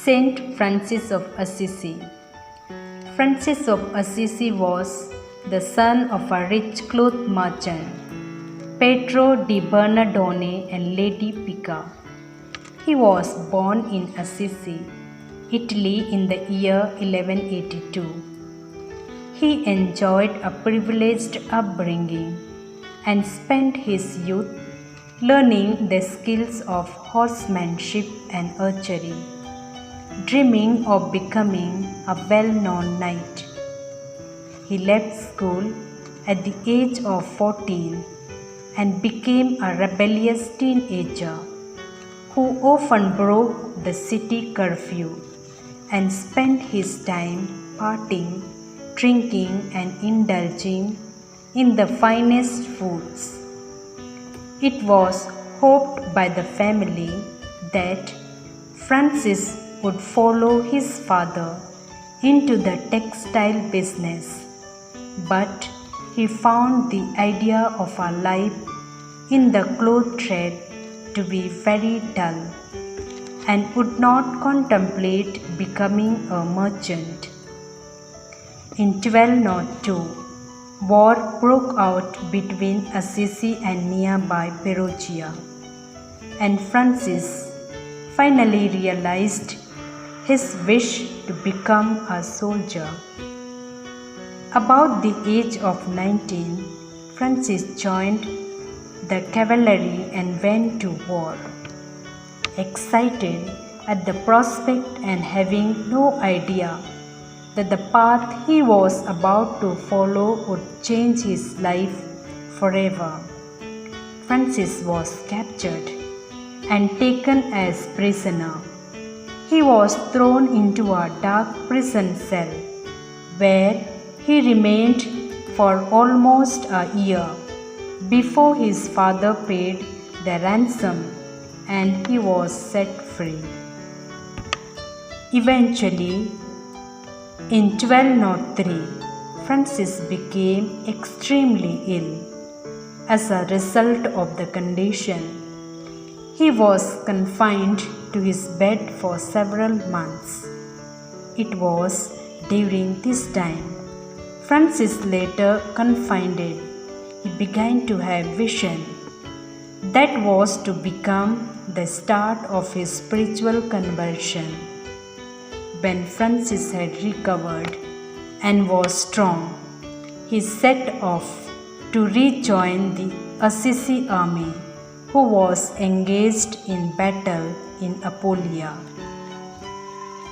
Saint Francis of Assisi. Francis of Assisi was the son of a rich cloth merchant, Pedro di Bernardone and Lady Pica. He was born in Assisi, Italy in the year 1182. He enjoyed a privileged upbringing and spent his youth learning the skills of horsemanship and archery, dreaming of becoming a well-known knight. He left school at the age of 14 and became a rebellious teenager who often broke the city curfew and spent his time partying, drinking and indulging in the finest foods. It was hoped by the family that Francis would follow his father into the textile business, but he found the idea of a life in the cloth trade to be very dull and would not contemplate becoming a merchant. In 1202, war broke out between Assisi and nearby Perugia, and Francis finally realized his wish to become a soldier. About the age of 19, Francis joined the cavalry and went to war. Excited at the prospect and having no idea that the path he was about to follow would change his life forever, Francis was captured and taken as prisoner. He was thrown into a dark prison cell where he remained for almost a year before his father paid the ransom and he was set free. Eventually, in 1203, Francis became extremely ill. As a result of the condition, he was confined to his bed for several months. It was during this time Francis later confided he began to have vision. That was to become the start of his spiritual conversion. When Francis had recovered and was strong, he set off to rejoin the Assisi army, who was engaged in battle in Apulia.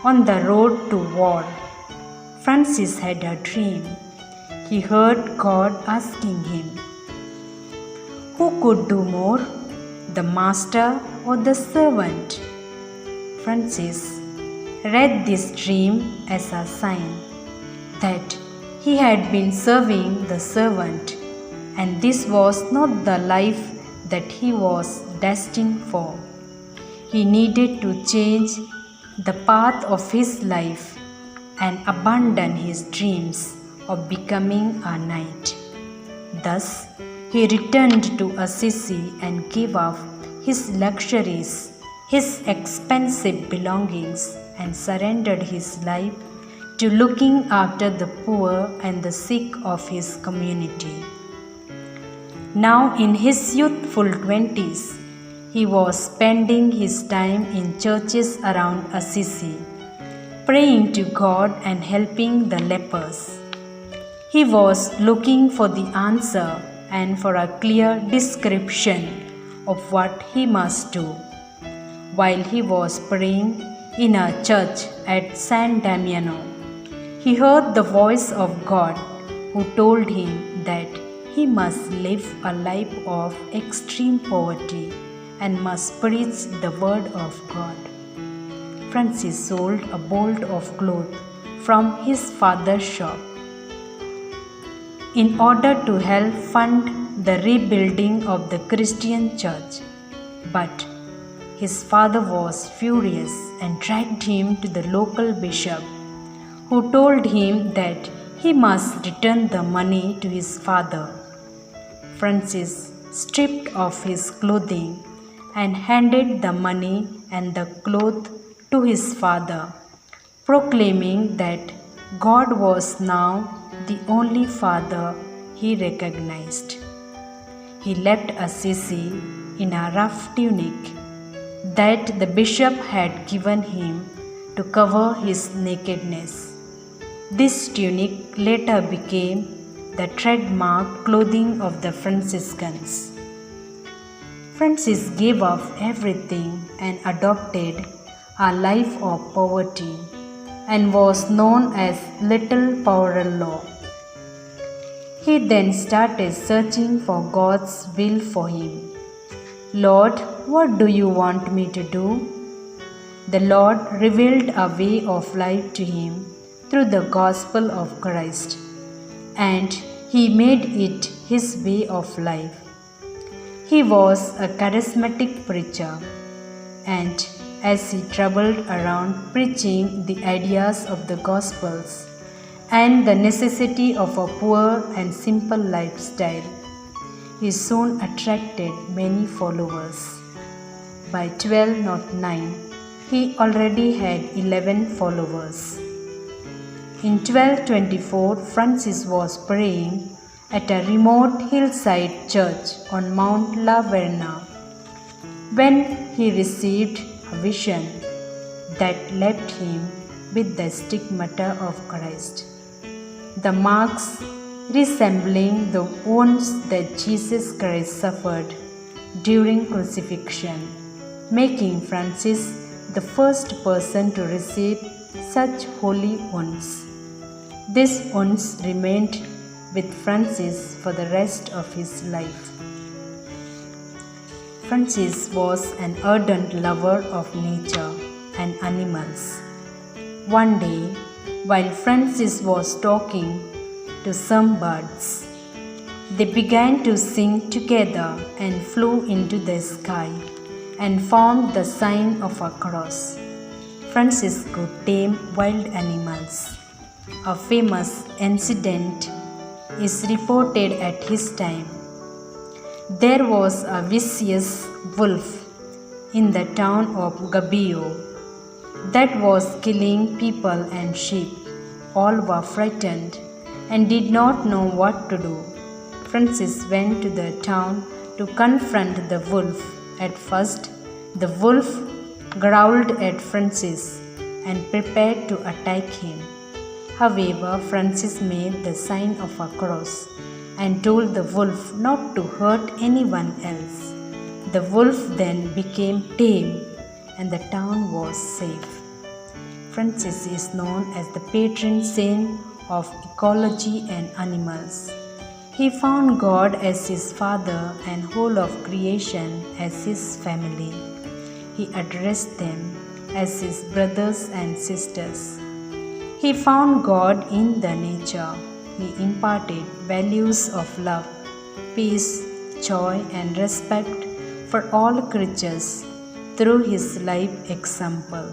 On the road to war, Francis had a dream. He heard God asking him, "Who could do more, the master or the servant?" Francis read this dream as a sign that he had been serving the servant, and this was not the life that he was destined for. He needed to change the path of his life and abandon his dreams of becoming a knight. Thus, he returned to Assisi and gave up his luxuries, his expensive belongings, and surrendered his life to looking after the poor and the sick of his community. Now, in his youthful 20s, he was spending his time in churches around Assisi, praying to God and helping the lepers. He was looking for the answer and for a clear description of what he must do. While he was praying in a church at San Damiano, he heard the voice of God who told him that he must live a life of extreme poverty and must preach the word of God. Francis sold a bolt of cloth from his father's shop in order to help fund the rebuilding of the Christian church. But his father was furious and dragged him to the local bishop, who told him that he must return the money to his father. Francis stripped off his clothing and handed the money and the cloth to his father, proclaiming that God was now the only Father he recognized. He left Assisi in a rough tunic that the bishop had given him to cover his nakedness. This tunic later became the trademark clothing of the Franciscans. Francis gave up everything and adopted a life of poverty and was known as Little Paurello. He then started searching for God's will for him. Lord, what do you want me to do? The Lord revealed a way of life to him through the gospel of Christ, and he made it his way of life. He was a charismatic preacher, and as he traveled around preaching the ideas of the Gospels and the necessity of a poor and simple lifestyle, he soon attracted many followers. By 1209, he already had 11 followers. In 1224, Francis was praying at a remote hillside church on Mount La Verna when he received a vision that left him with the stigmata of Christ, the marks resembling the wounds that Jesus Christ suffered during crucifixion, making Francis the first person to receive such holy wounds. These wounds remained with Francis for the rest of his life. Francis was an ardent lover of nature and animals. One day, while Francis was talking to some birds, they began to sing together and flew into the sky and formed the sign of a cross. Francis could tame wild animals. A famous incident is reported at his time. There was a vicious wolf in the town of Gubbio that was killing people and sheep. All were frightened and did not know what to do. Francis went to the town to confront the wolf. At first, the wolf growled at Francis and prepared to attack him. However, Francis made the sign of a cross and told the wolf not to hurt anyone else. The wolf then became tame and the town was safe. Francis is known as the patron saint of ecology and animals. He found God as his father and whole of creation as his family. He addressed them as his brothers and sisters. He found God in the nature. He imparted values of love, peace, joy, and respect for all creatures through his life example.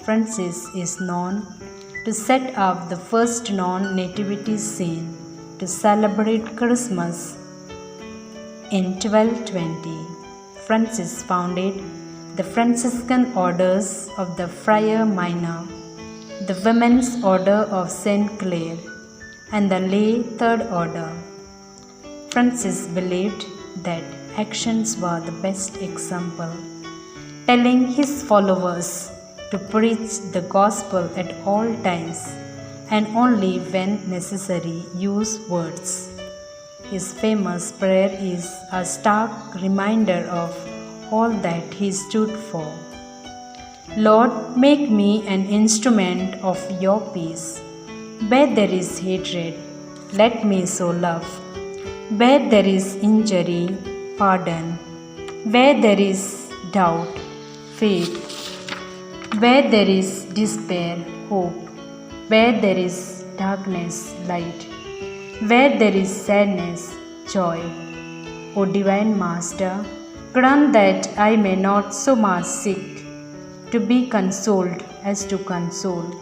Francis is known to set up the first non-nativity scene to celebrate Christmas. In 1220, Francis founded the Franciscan Orders of the Friar Minor, the Women's Order of St. Clare, and the Lay Third Order. Francis believed that actions were the best example, telling his followers to preach the gospel at all times and only when necessary use words. His famous prayer is a stark reminder of all that he stood for. Lord, make me an instrument of your peace. Where there is hatred, let me sow love. Where there is injury, pardon. Where there is doubt, faith. Where there is despair, hope. Where there is darkness, light. Where there is sadness, joy. O Divine Master, grant that I may not so much seek to be consoled as to console,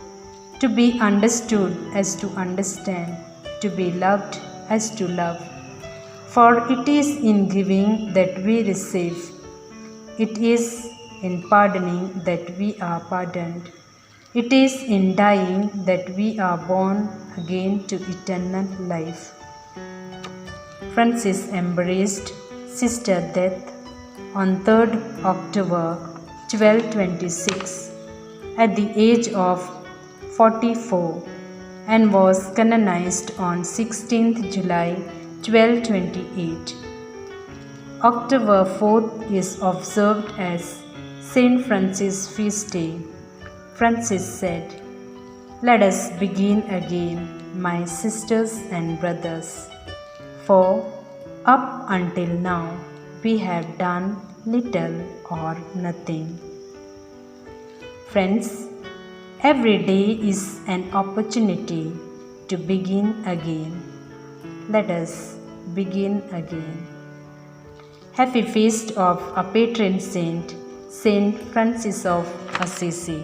to be understood as to understand, to be loved as to love. For it is in giving that we receive. It is in pardoning that we are pardoned. It is in dying that we are born again to eternal life. Francis embraced Sister Death on 3rd October 1226 at the age of 44 and was canonized on 16th July 1228. October 4th is observed as Saint Francis' feast day. Francis said, "Let us begin again, my sisters and brothers, for up until now we have done little or nothing." Friends, every day is an opportunity to begin again. Let us begin again. Happy feast of our patron saint, Saint Francis of Assisi.